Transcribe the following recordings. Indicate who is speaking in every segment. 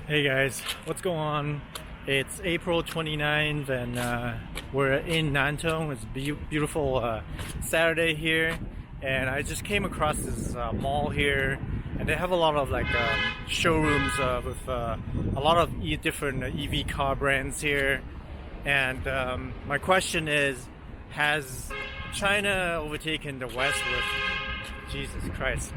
Speaker 1: Hey guys, what's going on? It's April 29th and we're in Nantong. It's beautiful Saturday here, and I just came across this mall here, and they have a lot of showrooms with a lot of different EV car brands here. And my question is, has China overtaken the West with Jesus Christ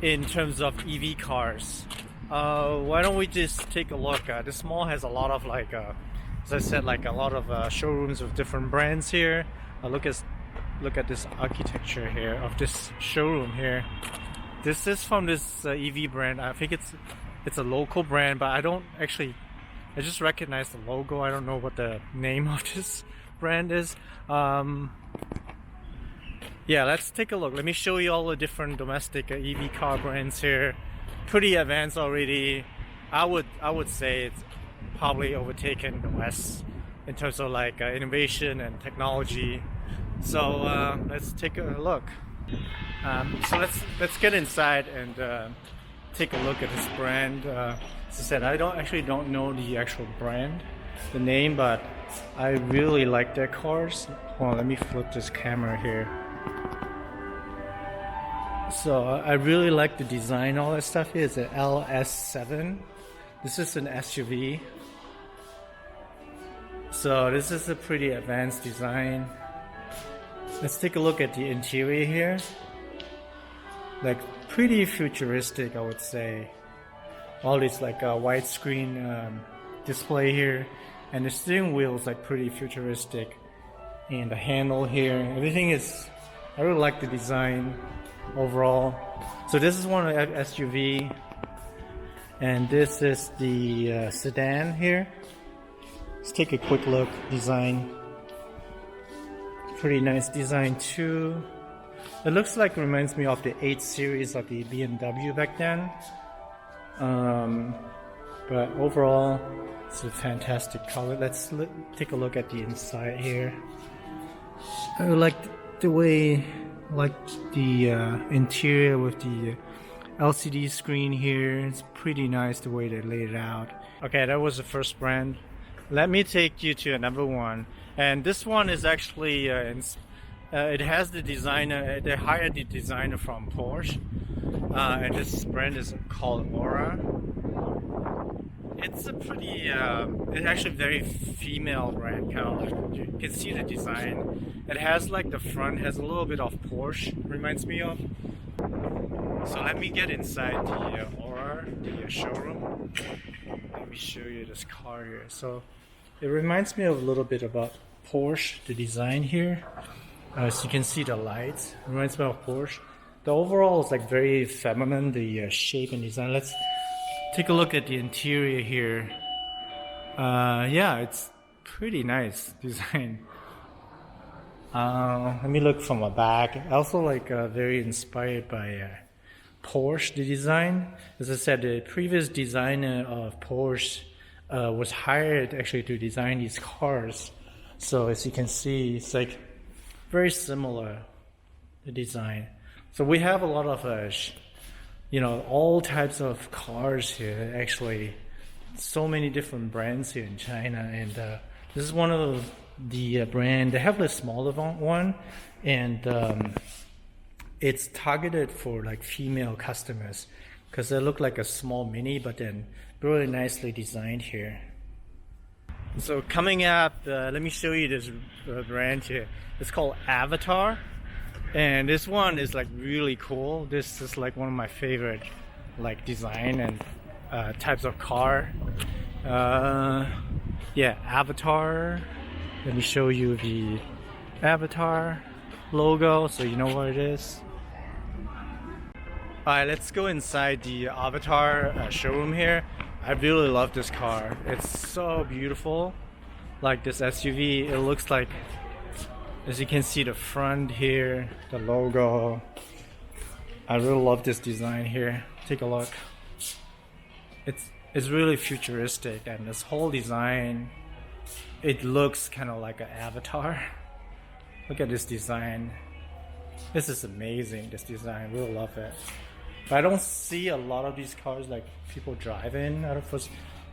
Speaker 1: in terms of EV cars? Why don't we just take a look? This mall has a lot of as I said, a lot of showrooms with different brands here. Look at this architecture here of this showroom here. This is from this EV brand. I think it's a local brand, but I just recognize the logo. I don't know what the name of this brand is. Yeah, let's take a look. Let me show you all the different domestic EV car brands here. Pretty advanced already. I would say it's probably overtaken the West in terms of innovation and technology. So let's take a look. So let's get inside and take a look at this brand. As I said, I don't know the actual brand, the name, but I really like their cars. Hold on, let me flip this camera here. So I really like the design. All that stuff here is an LS7. This is an SUV. So this is a pretty advanced design. Let's take a look at the interior here. Pretty futuristic, I would say. All this widescreen display here, and the steering wheel is pretty futuristic, and the handle here, everything is. I really like the design overall. So this is one of the SUV, and this is the sedan here. Let's take a quick look. Design, pretty nice design too. It looks reminds me of the 8 series of the BMW back then. But overall, it's a fantastic color. Let's take a look at the inside here. I like the way, the interior with the LCD screen here. It's pretty nice the way they laid it out. Okay, that was the first brand. Let me take you to another one, and this one is actually it has the designer. They hired the designer from Porsche, and this brand is called Aura. It's a pretty, it's actually very female brand, you can see the design. It has the front has a little bit of Porsche, reminds me of. So let me get inside the Aura, the showroom. Let me show you this car here. So it reminds me of a little bit about Porsche, the design here. As you can see, the lights reminds me of Porsche. The overall is very feminine, the shape and design. Let's take a look at the interior here. Yeah, it's pretty nice design. Let me look from the back. I also very inspired by Porsche, the design. As I said, the previous designer of Porsche was hired actually to design these cars. So as you can see, it's very similar, the design. So we have a lot of all types of cars here. Actually, so many different brands here in China, and this is one of the brand. They have the smaller one, and it's targeted for female customers because they look like a small Mini, but then really nicely designed here. So coming up, let me show you this brand here. It's called Avatar. And this one is really cool. This is one of my favorite design and types of car. Yeah, Avatar. Let me show you the Avatar logo so you know what it is. Alright, let's go inside the Avatar showroom here. I really love this car. It's so beautiful. This SUV, it looks as you can see the front here, the logo. I really love this design here. Take a look. It's really futuristic, and this whole design, it looks kind of like an avatar. Look at this design. This is amazing, this design. I really love it. But I don't see a lot of these cars people driving.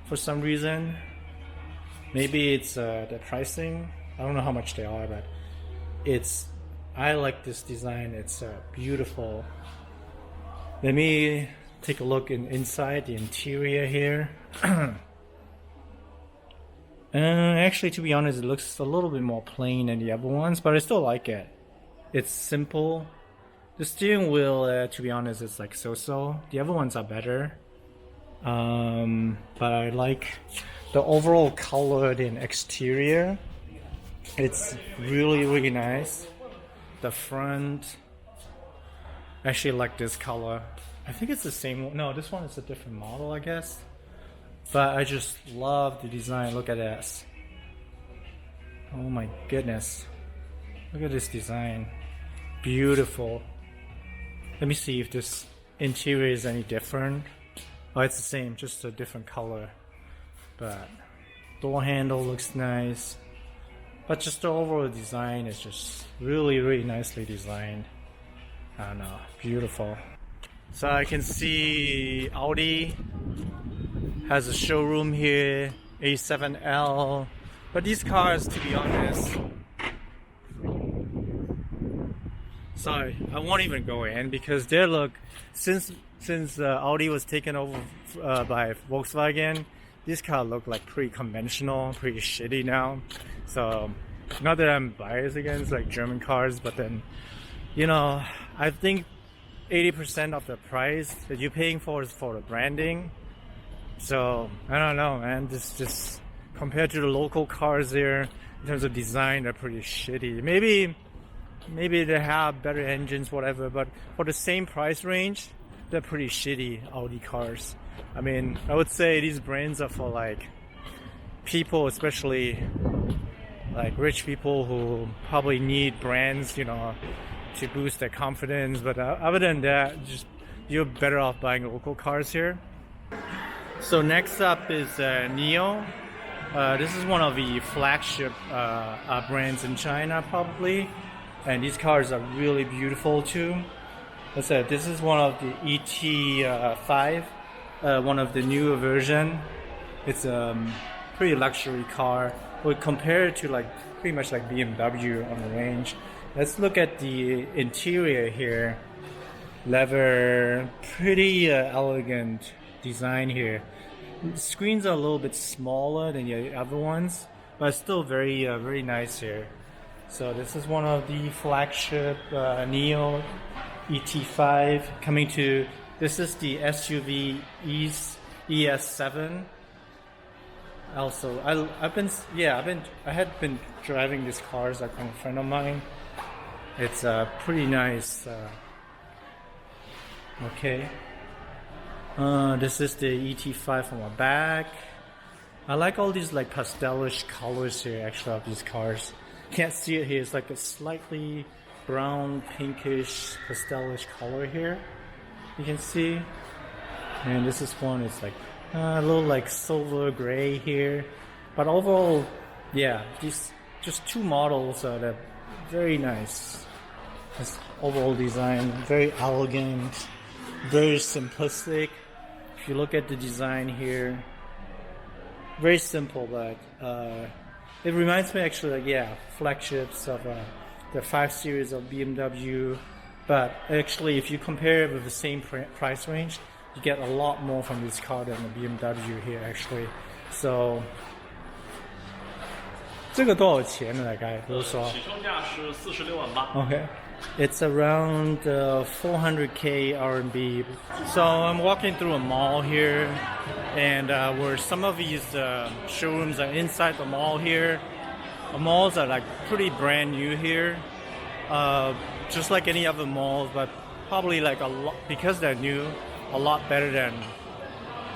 Speaker 1: for some reason. Maybe it's the pricing. I don't know how much they are, but I like this design. It's beautiful. Let me take a look inside the interior here. Actually, to be honest, it looks a little bit more plain than the other ones, but I still like it. It's simple. The steering wheel, to be honest, is like so-so. The other ones are better. But I like the overall color in exterior. It's really, really nice. The front, I actually like this color. I think it's the same one. No, this one is a different model, I guess. But I just love the design. Look at this. Oh my goodness. Look at this design. Beautiful. Let me see if this interior is any different. Oh, it's the same, just a different color. But door handle looks nice. But just the overall design is just really, really nicely designed. I don't know, beautiful. So I can see Audi has a showroom here, A7L. But these cars, to be honest, sorry, I won't even go in because they look, since Audi was taken over by Volkswagen, these cars look like pretty conventional, pretty shitty now. So, not that I'm biased against like German cars, but then, you know, I think 80% of the price that you're paying for is for the branding. So, I don't know, man. Just compared to the local cars there, in terms of design, they're pretty shitty. Maybe they have better engines, whatever, but for the same price range, they're pretty shitty Audi cars. I mean, I would say these brands are for like people, especially like rich people who probably need brands, you know, to boost their confidence. But other than that, just you're better off buying local cars here. So next up is Neo. This is one of the flagship brands in China, probably. And these cars are really beautiful too. As I said, this is one of the ET5, one of the newer version. It's a pretty luxury car. We compare it to like pretty much like BMW on the range. Let's look at the interior here. Leather, pretty elegant design here. The screens are a little bit smaller than the other ones, but still very very nice here. So this is one of the flagship Neo ET5 coming to. This is the SUV ES7. Also, I had been driving these cars like from a friend of mine. It's pretty nice. Okay. This is the ET5 from the back. I like all these like pastelish colors here actually of these cars. Can't see it here. It's like a slightly brown, pinkish, pastelish color here. You can see. And this is one. It's like a little like silver gray here. But overall, yeah, these just two models are very nice. This overall design, very elegant, very simplistic. If you look at the design here, very simple, but it reminds me actually, like, yeah, flagships of the 5 Series of BMW. But actually, if you compare it with the same price range, you get a lot more from this car than the BMW here, actually. So, 这个多少钱呢？大概都说。起售价是46万8。Okay. It's around 400k RMB. So I'm walking through a mall here, and where some of these showrooms are inside the mall here. The malls are like pretty brand new here, just like any other malls, but probably like a lot, because they're new, a lot better than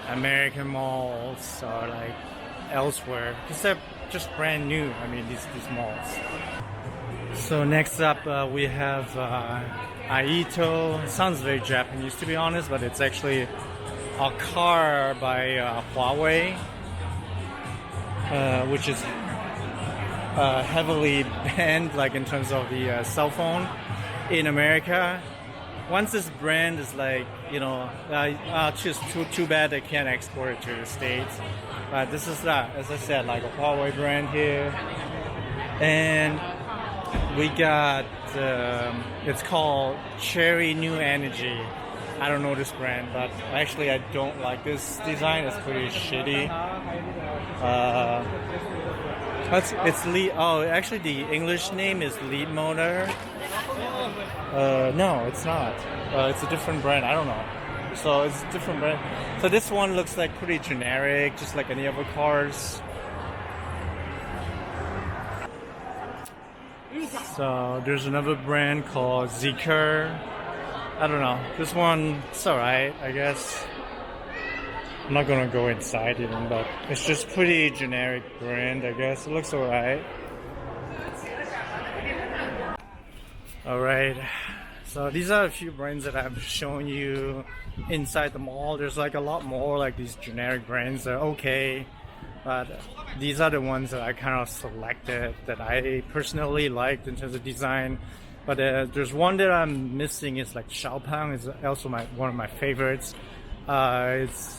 Speaker 1: American malls or like elsewhere, because they're just brand new. I mean, these malls. So next up we have Aito. It sounds very Japanese to be honest, but it's actually a car by Huawei, which is heavily banned like in terms of the cell phone in America. once this brand is like, just too bad they can't export it to the States. But this is that, as I said, like a Huawei brand here. And we got, it's called Cherry New Energy. I don't know this brand, but actually I don't like this design. It's pretty shitty. It's lead. Oh, actually the English name is Lead Motor. No, it's not. It's a different brand. I don't know. So it's a different brand. So this one looks like pretty generic, just like any other cars. So there's another brand called Zeekr. I don't know. This one, it's alright, I guess. I'm not gonna go inside even, but it's just pretty generic brand, I guess. It looks alright. Alright. So these are a few brands that I've shown you inside the mall. There's like a lot more like these generic brands that are okay. But these are the ones that I kind of selected that I personally liked in terms of design. But there's one that I'm missing. Is like Xiaopang is also one of my favorites. It's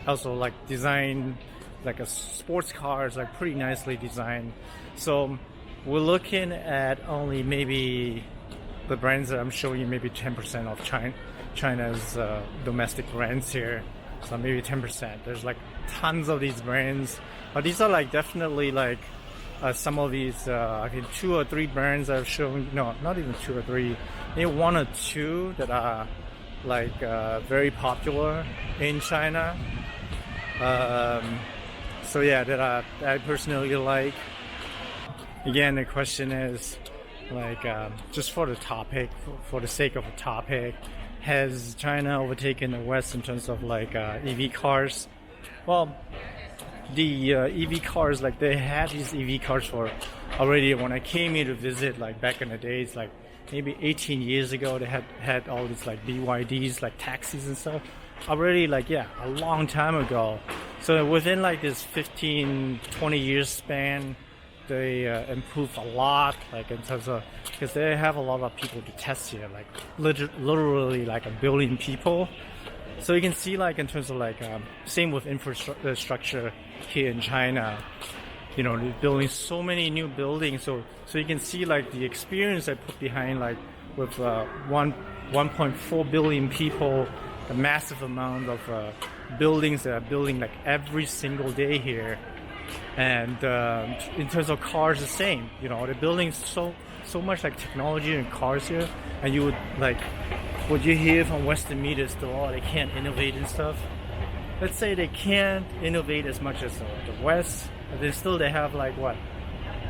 Speaker 1: also like designed like a sports car. It's like pretty nicely designed. So we're looking at only maybe the brands that I'm showing you, maybe 10% of China's domestic brands here. So maybe 10%. There's like tons of these brands, but these are like definitely like some of these I think 2 or 3 brands I've shown. No, not even 2 or 3. Maybe 1 or 2 that are like very popular in China. So yeah, that I personally like. Again, the question is like just for the topic, for the sake of a topic, has China overtaken the West in terms of like EV cars? Well, the EV cars, like they had these EV cars for already when I came here to visit, like back in the days, like maybe 18 years ago, they had all these like BYDs, like taxis and stuff. Already like, yeah, a long time ago. So within like this 15, 20 years span, they improved a lot, like in terms of, because they have a lot of people to test here, like literally like 1 billion people. So you can see like in terms of like, same with infrastructure here in China, they're building so many new buildings. So you can see like the experience I put behind like with 1.4 billion people, a massive amount of buildings that are building like every single day here. And in terms of cars, the same. They're building so much like technology in cars here, and you would like what you hear from Western media is they can't innovate and stuff. Let's say they can't innovate as much as the West, but then still they have like what?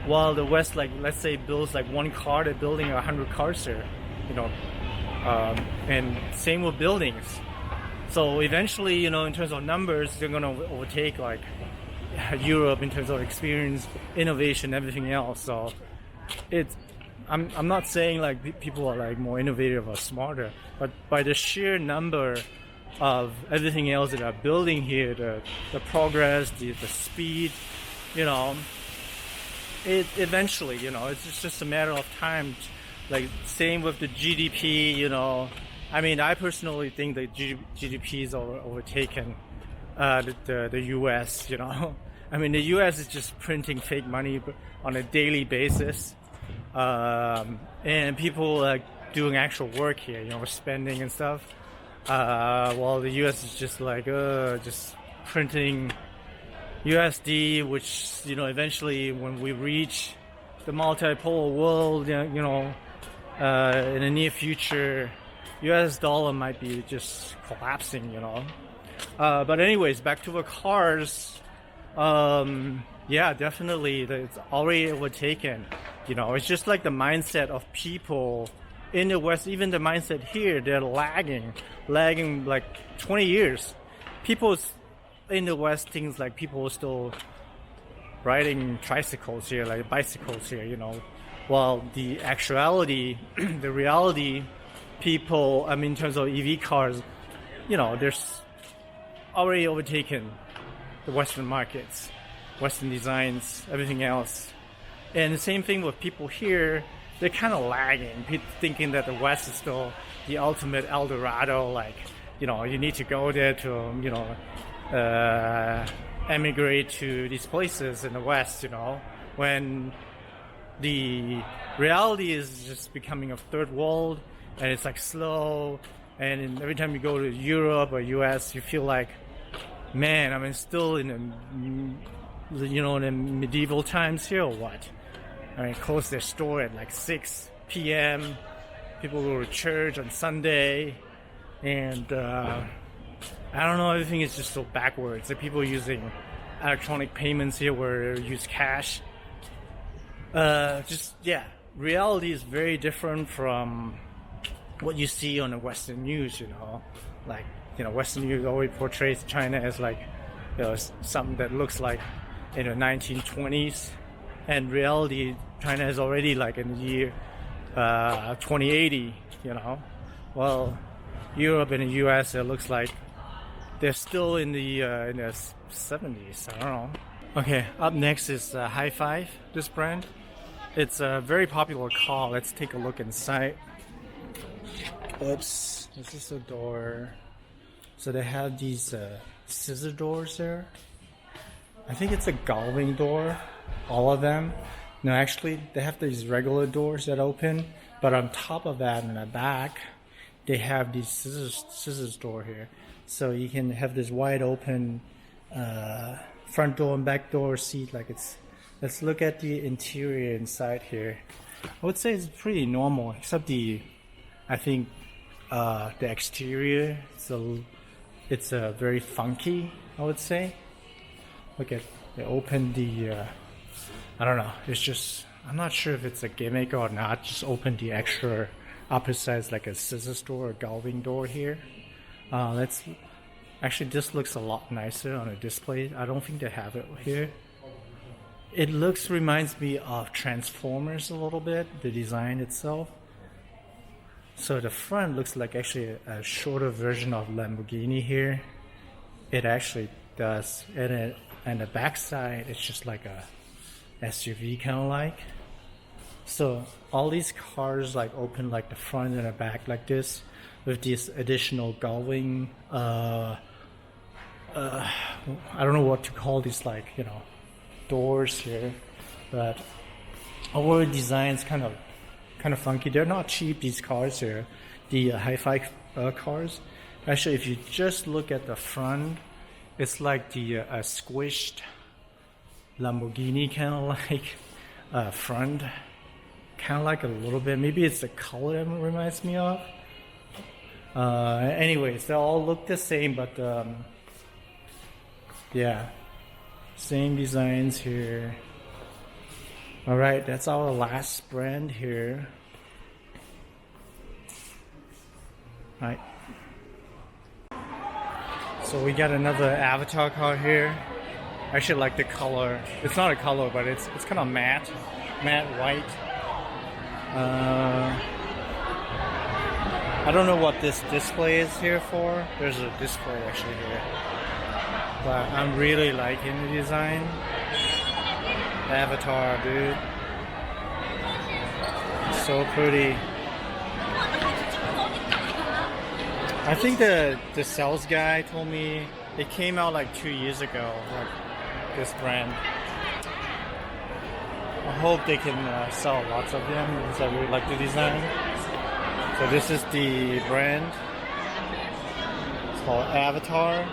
Speaker 1: While the West, like let's say builds like 1 car, they're building 100 cars here. And same with buildings. So eventually, in terms of numbers, they're gonna overtake like Europe in terms of experience, innovation, everything else. So I'm not saying like people are like more innovative or smarter, but by the sheer number of everything else that are building here, the progress, the speed, it eventually, it's just a matter of time. Like same with the GDP, I mean, I personally think the GDP is overtaken the US, I mean, the US is just printing fake money on a daily basis, and people are doing actual work here, spending and stuff, while the US is just like just printing USD, which eventually when we reach the multipolar world, in the near future, US dollar might be just collapsing, but anyways, back to the cars. Yeah, definitely it's already overtaken. It's just like the mindset of people in the West, even the mindset here, they're lagging like 20 years. People in the West, things like people are still riding tricycles here, like bicycles here, while the actuality, the reality, people, I mean, in terms of EV cars, there's already overtaken the Western markets, Western designs, everything else. And the same thing with people here, they're kind of lagging, thinking that the West is still the ultimate El Dorado. Like, you know, you need to go there to, you know, emigrate to these places in the West, you know, when the reality is just becoming a third world, and it's like slow, and every time you go to Europe or US, you feel like, man, I'm still in the, you know, in the medieval times here or what? I mean, close their store at like 6 p.m. People go to church on Sunday, and I don't know, everything is just so backwards. The people using electronic payments here where they use cash. Just, yeah, reality is very different from what you see on the Western news, you know. Like, you know, Western news always portrays China as like, you know, something that looks like in the 1920s. And reality, China is already like in the year 2080, you know. Well, Europe and the US, it looks like they're still in the 70s. I don't know. Okay, up next is High Five, this brand. It's a very popular car. Let's take a look inside. Oops, this is the door. So they have these scissor doors there. I think it's a galving door, all of them. No, actually, they have these regular doors that open, but on top of that, in the back, they have these scissors door here. So you can have this wide open front door and back door seat like it's. Let's look at the interior inside here. I would say it's pretty normal, except I think the exterior. It's very funky, I would say. Look at, they open the. I don't know. It's just, I'm not sure if it's a gimmick or not. Just open the extra upper size like a scissors door or galving door here. Actually, this looks a lot nicer on a display. I don't think they have it here. It reminds me of Transformers a little bit, the design itself. So the front looks like actually a shorter version of Lamborghini here. It actually does. And the back side, it's just like a SUV kind of like. So all these cars like open like the front and the back like this with this additional galving. I don't know what to call these, like, you know, doors here, but our design's kind of funky. They're not cheap, these cars here, the hi-fi cars. Actually, if you just look at the front, it's like the squished Lamborghini kind of like front, kind of like a little bit. Maybe it's the color that reminds me of. Anyways, they all look the same, but yeah, same designs here. All right, that's our last brand here. All right. So we got another Avatar car here. I actually like the color. It's not a color, but it's kind of matte white. I don't know what this display is here for. There's a display actually here. But I'm really liking the design. Avatar, dude. So pretty. I think the sales guy told me it came out like 2 years ago, like this brand. I hope they can sell lots of them because I really like the design. So this is the brand. It's called Avatar.